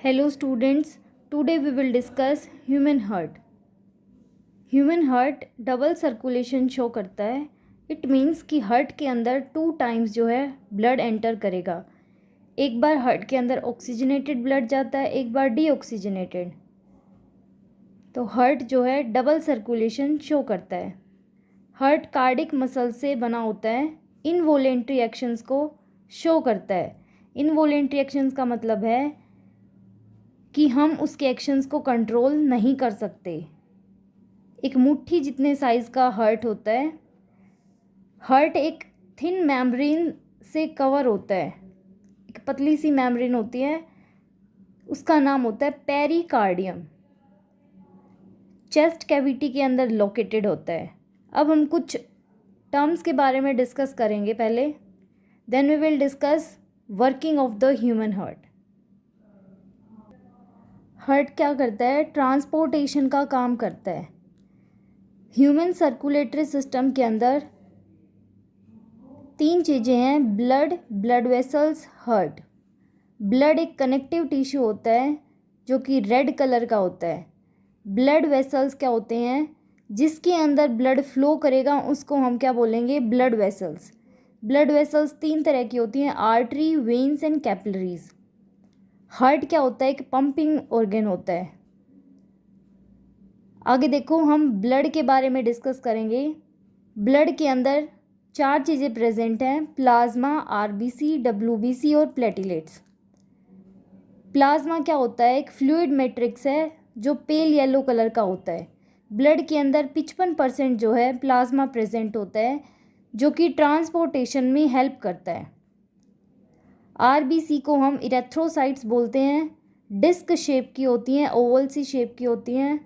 Hello students, today we will discuss human heart. Human heart double circulation show करता है. It means कि heart के अंदर 2 times जो है ब्लड एंटर करेगा. एक बार हार्ट के अंदर ऑक्सीजनेटेड ब्लड जाता है, एक बार डीऑक्सीजनेटेड. तो हार्ट जो है डबल सर्कुलेशन शो करता है. हार्ट कार्डिक मसल से बना होता है. इनवॉलेंट्री एक्शंस को शो करता है. इनवॉलेंट्री एक्शंस का मतलब है कि हम उसके एक्शंस को कंट्रोल नहीं कर सकते. एक मुट्ठी जितने साइज़ का हार्ट होता है. हार्ट एक थिन मेम्ब्रेन से कवर होता है. एक पतली सी मेम्ब्रेन होती है, उसका नाम होता है पेरिकार्डियम. चेस्ट कैविटी के अंदर लोकेटेड होता है. अब हम कुछ टर्म्स के बारे में डिस्कस करेंगे पहले. Then we will discuss working of the human heart. Heart क्या करता है? ट्रांसपोर्टेशन का काम करता है. ह्यूमन सर्कुलेटरी सिस्टम के अंदर 3 चीज़ें हैं: blood, blood vessels, heart. Blood एक कनेक्टिव टिश्यू होता है जो कि रेड कलर का होता है. ब्लड वेसल्स क्या होते हैं? जिसके अंदर ब्लड फ्लो करेगा उसको हम क्या बोलेंगे? Blood vessels. ब्लड वेसल्स 3 तरह की होती हैं: artery, veins and capillaries. Heart क्या होता है? एक पंपिंग ऑर्गन होता है. आगे देखो, हम ब्लड के बारे में डिस्कस करेंगे. ब्लड के अंदर 4 चीज़ें प्रेजेंट हैं: प्लाज्मा, आरबीसी, डब्ल्यूबीसी और प्लेटिलेट्स. प्लाज्मा क्या होता है? एक फ्लूइड मैट्रिक्स है जो पेल येलो कलर का होता है. ब्लड के अंदर 55% जो है प्लाज्मा प्रेजेंट होता है, जो कि ट्रांसपोर्टेशन में हेल्प करता है. आरबीसी को हम इरेथ्रोसाइट्स बोलते हैं. डिस्क शेप की होती हैं, ओवल सी शेप की होती हैं.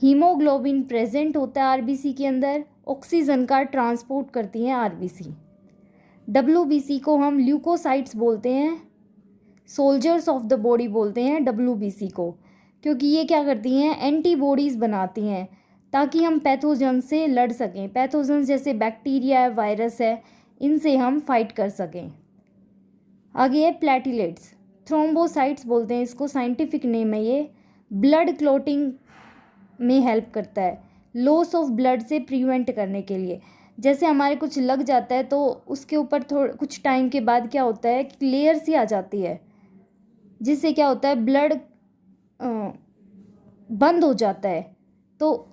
हीमोग्लोबिन प्रेजेंट होता है आरबीसी के अंदर. ऑक्सीजन का ट्रांसपोर्ट करती हैं आरबीसी. डब्ल्यूबीसी को हम ल्यूकोसाइट्स बोलते हैं. सोल्जर्स ऑफ द बॉडी बोलते हैं डब्ल्यूबीसी को, क्योंकि ये क्या करती हैं? एंटीबॉडीज़ बनाती हैं ताकि हम पैथोजन से लड़ सकें. पैथोजन जैसे बैक्टीरिया है, वायरस है, इनसे हम फाइट कर सकें. आगे है प्लेटिलेट्स. थ्रोम्बोसाइट्स बोलते हैं इसको, साइंटिफिक नेम है ये. ब्लड क्लॉटिंग में हेल्प करता है, लॉस ऑफ ब्लड से प्रिवेंट करने के लिए. जैसे हमारे कुछ लग जाता है तो उसके ऊपर कुछ टाइम के बाद क्या होता है कि लेयर सी आ जाती है, जिससे क्या होता है? ब्लड बंद हो जाता है. तो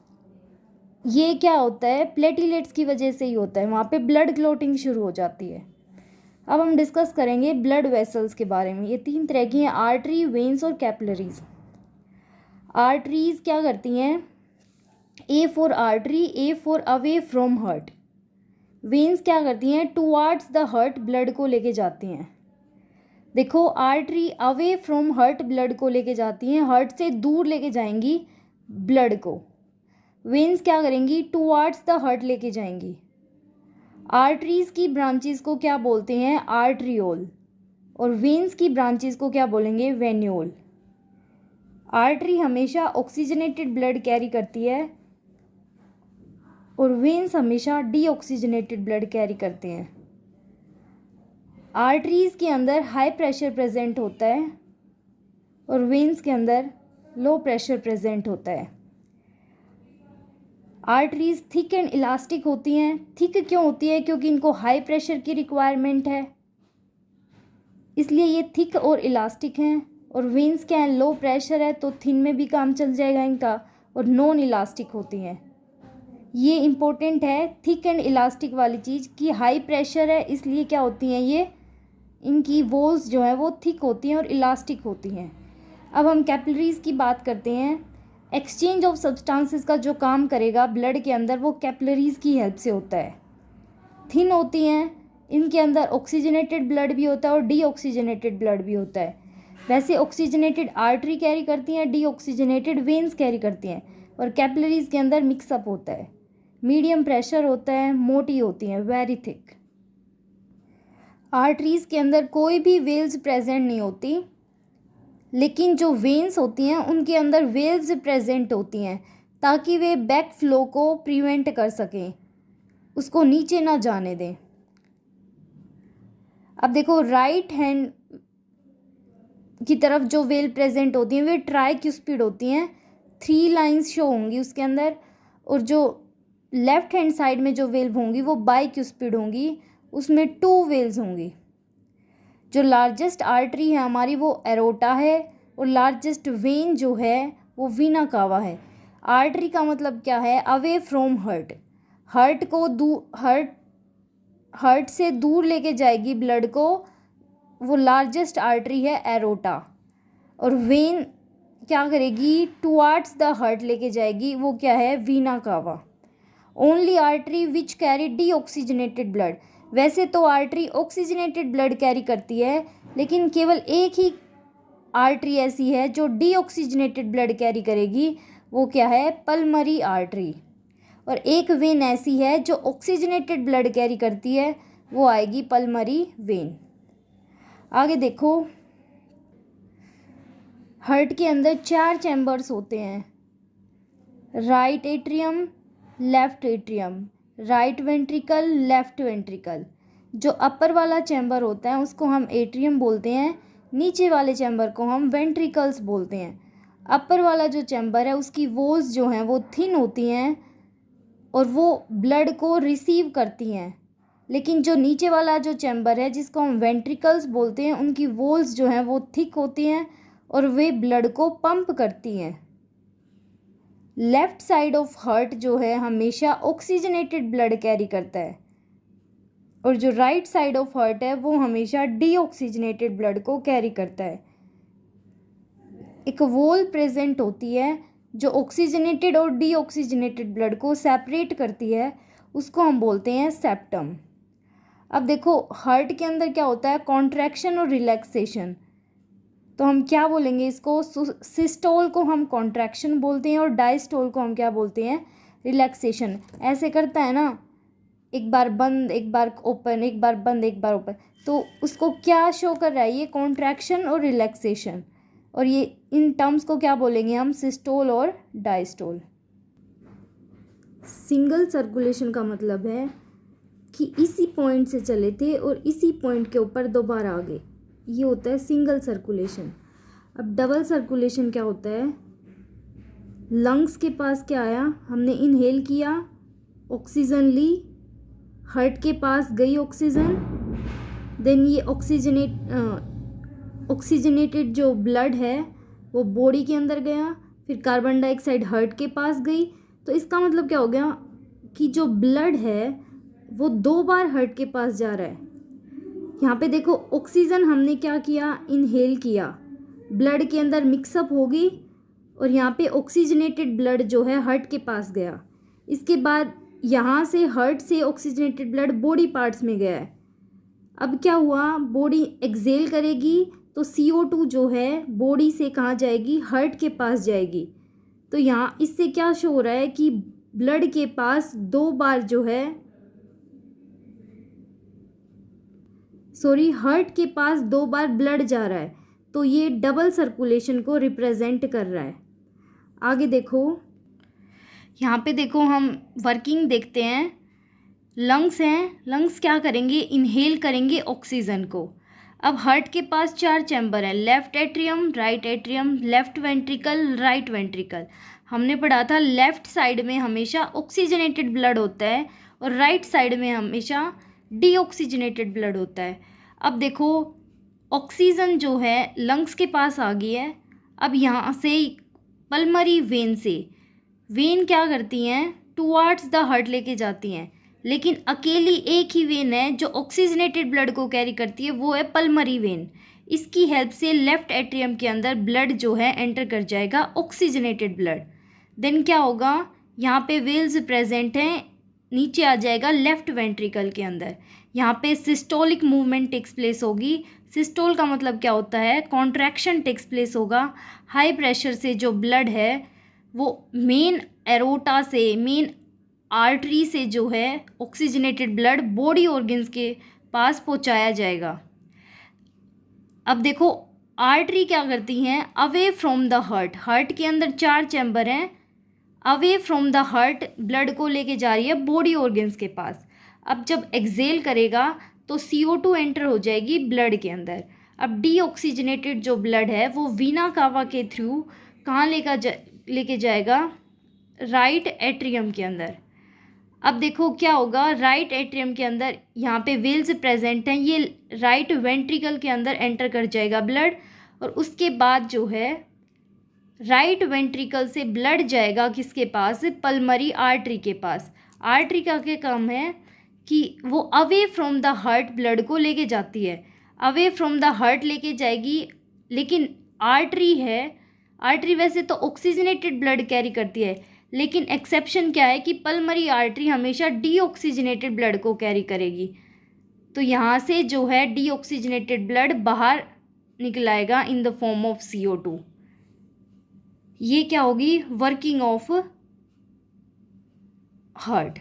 ये क्या होता है? प्लेटिलेट्स की वजह से ही होता है. वहाँ पे ब्लड क्लॉटिंग शुरू हो जाती है. अब हम डिस्कस करेंगे ब्लड वेसल्स के बारे में. ये 3 तरह की हैं: आर्टरी, वेन्स और कैपिलरीज. आर्टरीज क्या करती हैं? A for artery, A for away from heart. Veins क्या करती हैं? टुवार्ड्स द हार्ट ब्लड को लेके जाती हैं. देखो, artery away from heart blood को लेके जाती हैं, हार्ट से दूर लेके जाएंगी ब्लड को. वेन्स क्या करेंगी? टुवार्ड्स द हार्ट लेके जाएंगी. आर्टरीज की ब्रांचेस को क्या बोलते हैं? आर्ट्रियोल. और वेन्स की ब्रांचेस को क्या बोलेंगे? वेन्यूल. आर्टरी हमेशा ऑक्सीजनेटेड ब्लड कैरी करती है और वेन्स हमेशा डीऑक्सीजनेटेड ब्लड कैरी करते हैं. आर्टरीज के अंदर हाई प्रेशर प्रेजेंट होता है और वेन्स के अंदर लो प्रेशर प्रेजेंट होता है. आर्टरीज थिक एंड इलास्टिक होती हैं. थिक क्यों होती है? क्योंकि इनको हाई प्रेशर की रिक्वायरमेंट है, इसलिए ये थिक और इलास्टिक हैं. और वेन्स क्या है? लो प्रेशर है तो थिन में भी काम चल जाएगा इनका, और नॉन इलास्टिक होती हैं. ये इम्पोर्टेंट है थिक एंड इलास्टिक वाली चीज़, कि हाई प्रेशर है इसलिए क्या होती हैं ये, इनकी वॉल्स जो है वो थिक होती हैं और इलास्टिक होती हैं. अब हम कैपिलरीज की बात करते हैं. एक्सचेंज ऑफ सब्सटेंसेस का जो काम करेगा ब्लड के अंदर वो कैपिलरीज की हेल्प से होता है. थिन होती हैं, इनके अंदर ऑक्सीजनेटेड ब्लड भी होता है और डीऑक्सीजनेटेड ब्लड भी होता है. वैसे ऑक्सीजनेटेड आर्टरी कैरी करती हैं, डीऑक्सीजनेटेड वेन्स कैरी करती हैं, और कैपिलरीज के अंदर मिक्सअप होता है. मीडियम प्रेशर होता है, मोटी होती हैं, वेरी थिक. आर्टरीज के अंदर कोई भी वेल्स प्रेजेंट नहीं होती, लेकिन जो वेन्स होती हैं उनके अंदर वेल्स प्रेजेंट होती हैं ताकि वे बैक फ्लो को प्रिवेंट कर सकें, उसको नीचे ना जाने दें. अब देखो, राइट हैंड की तरफ जो वेल प्रेजेंट होती हैं वे ट्राइक्यूस्पिड होती हैं, 3 लाइंस शो होंगी उसके अंदर। और जो लेफ्ट हैंड साइड में जो वेल होंगी वो बाइक्यूस्पिड होंगी, उसमें 2 वेल्स होंगी। जो लार्जेस्ट आर्टरी है हमारी वो एरोटा है, और लार्जेस्ट वेन जो है वो वीना कावा है। आर्टरी का मतलब क्या है? अवे फ्रॉम हर्ट, हर्ट को हर्ट से दूर लेके जाएगी ब्लड को, वो लार्जेस्ट आर्टरी है एरोटा। और वेन क्या करेगी? टुवार्ड्स द हर्ट लेके जाएगी, वो क्या है? वीना कावा। Only artery which carry deoxygenated blood, वैसे तो आर्टरी ऑक्सीजनेटेड ब्लड कैरी करती है, लेकिन केवल एक ही आर्टरी ऐसी है जो डीऑक्सीजनेटेड ब्लड कैरी करेगी, वो क्या है? Pulmonary artery. और एक वेन ऐसी है जो ऑक्सीजनेटेड ब्लड कैरी करती है, वो आएगी पल्मरी वेन। आगे देखो, हार्ट के अंदर 4 चैम्बर्स होते हैं, right atrium, left atrium, right ventricle, left ventricle. जो अपर वाला चैम्बर होता है उसको हम एट्रियम बोलते हैं, नीचे वाले चैम्बर को हम वेंट्रिकल्स बोलते हैं। अपर वाला जो चैम्बर है उसकी वॉल्स जो हैं वो थिन होती हैं और वो ब्लड को रिसीव करती हैं, लेकिन जो नीचे वाला जो चैम्बर है जिसको हम वेंट्रिकल्स बोलते हैं, उनकी वॉल्स जो हैं वो थिक होती हैं और वे ब्लड को पंप करती हैं। लेफ्ट साइड ऑफ हार्ट जो है हमेशा ऑक्सीजनेटेड ब्लड कैरी करता है, और जो राइट साइड ऑफ हार्ट है वो हमेशा डीऑक्सीजनेटेड ब्लड को कैरी करता है। एक वॉल प्रेजेंट होती है जो ऑक्सीजनेटेड और डीऑक्सीजनेटेड ब्लड को सेपरेट करती है, उसको हम बोलते हैं सेप्टम। अब देखो, हार्ट के अंदर क्या होता है? कॉन्ट्रैक्शन और रिलैक्सेशन। तो हम क्या बोलेंगे इसको? सिस्टोल को हम कॉन्ट्रैक्शन बोलते हैं और डायस्टोल को हम क्या बोलते हैं? रिलैक्सेशन। ऐसे करता है ना, एक बार बंद एक बार ओपन, एक बार बंद एक बार ओपन, तो उसको क्या शो कर रहा है? ये कॉन्ट्रैक्शन और रिलैक्सेशन। और ये इन टर्म्स को क्या बोलेंगे हम? सिस्टोल और डायस्टोल। सिंगल सर्कुलेशन का मतलब है कि इसी पॉइंट से चले थे और इसी पॉइंट के ऊपर दोबारा आ गए, ये होता है सिंगल सर्कुलेशन। अब डबल सर्कुलेशन क्या होता है? लंग्स के पास क्या आया? हमने इनहेल किया, ऑक्सीजन ली, हार्ट के पास गई ऑक्सीजन, देन ये ऑक्सीजनेटेड जो ब्लड है वो बॉडी के अंदर गया, फिर कार्बन डाइऑक्साइड हार्ट के पास गई। तो इसका मतलब क्या हो गया कि जो ब्लड है वो 2 बार हार्ट के पास जा रहा है। यहाँ पे देखो, ऑक्सीजन हमने क्या किया? इनहेल किया, ब्लड के अंदर मिक्सअप होगी और यहाँ पे ऑक्सीजनेटेड ब्लड जो है हार्ट के पास गया। इसके बाद यहाँ से हार्ट से ऑक्सीजनेटेड ब्लड बॉडी पार्ट्स में गया है। अब क्या हुआ? बॉडी एक्सेल करेगी तो CO2 जो है बॉडी से कहाँ जाएगी? हार्ट के पास जाएगी। तो यहाँ इससे क्या शो हो रहा है कि ब्लड के पास 2 बार जो है, हार्ट के पास 2 बार ब्लड जा रहा है, तो ये डबल सर्कुलेशन को रिप्रेजेंट कर रहा है। आगे देखो, यहाँ पे देखो हम वर्किंग देखते हैं। लंग्स हैं, लंग्स क्या करेंगे? इनहेल करेंगे ऑक्सीजन को। अब हार्ट के पास 4 चैम्बर हैं, left atrium, right atrium, left ventricle, right ventricle. हमने पढ़ा था लेफ्ट साइड में हमेशा ऑक्सीजनेटेड ब्लड होता है और राइट साइड में हमेशा डीऑक्सीजनेटेड ब्लड होता है। अब देखो, ऑक्सीजन जो है लंग्स के पास आ गई है। अब यहाँ से पल्मरी वेन से, वेन क्या करती हैं? टुवार्ड्स द हार्ट लेके जाती हैं, लेकिन अकेली एक ही वेन है जो ऑक्सीजनेटेड ब्लड को कैरी करती है, वो है पल्मरी वेन। इसकी हेल्प से लेफ्ट एट्रियम के अंदर ब्लड जो है एंटर कर जाएगा, ऑक्सीजनेटेड ब्लड। देन क्या होगा? यहाँ पे वेल्स प्रेजेंट हैं, नीचे आ जाएगा लेफ्ट वेंट्रिकल के अंदर। यहाँ पे सिस्टोलिक मूवमेंट टेक्स प्लेस होगी। सिस्टोल का मतलब क्या होता है? कॉन्ट्रैक्शन टेक्स प्लेस होगा। हाई प्रेशर से जो ब्लड है वो मेन एरोटा से, मेन आर्टरी से जो है ऑक्सीजनेटेड ब्लड बॉडी ऑर्गन्स के पास पहुंचाया जाएगा। अब देखो, आर्टरी क्या करती हैं? Away from the heart, heart के अंदर 4 चैम्बर हैं, away from the heart blood को लेके जा रही है बॉडी ऑर्गन्स के पास। अब जब एक्सेल करेगा तो CO2 एंटर हो जाएगी ब्लड के अंदर। अब डीऑक्सीजनेटेड जो ब्लड है वो वीना कावा के थ्रू कहाँ लेके जाएगा, राइट एट्रियम के अंदर। अब देखो क्या होगा, राइट एट्रियम के अंदर यहाँ पे वेल्स प्रेजेंट हैं, ये राइट वेंट्रिकल के अंदर एंटर कर जाएगा ब्लड, और उसके बाद जो है राइट वेंट्रिकल से ब्लड जाएगा किसके पास, पल्मरी आर्टरी के पास। आर्टरी का क्या काम है कि वो away from the heart blood को लेके जाती है, अवे फ्रॉम द हार्ट लेके जाएगी। लेकिन आर्टरी है, आर्टरी वैसे तो ऑक्सीजनेटेड ब्लड कैरी करती है, लेकिन एक्सेप्शन क्या है कि पल्मरी आर्टरी हमेशा डीऑक्सीजनेटेड ब्लड को कैरी करेगी। तो यहाँ से जो है डीऑक्सीजनेटेड ब्लड बाहर निकल आएगा in the form of CO2। ये क्या होगी, वर्किंग ऑफ हार्ट।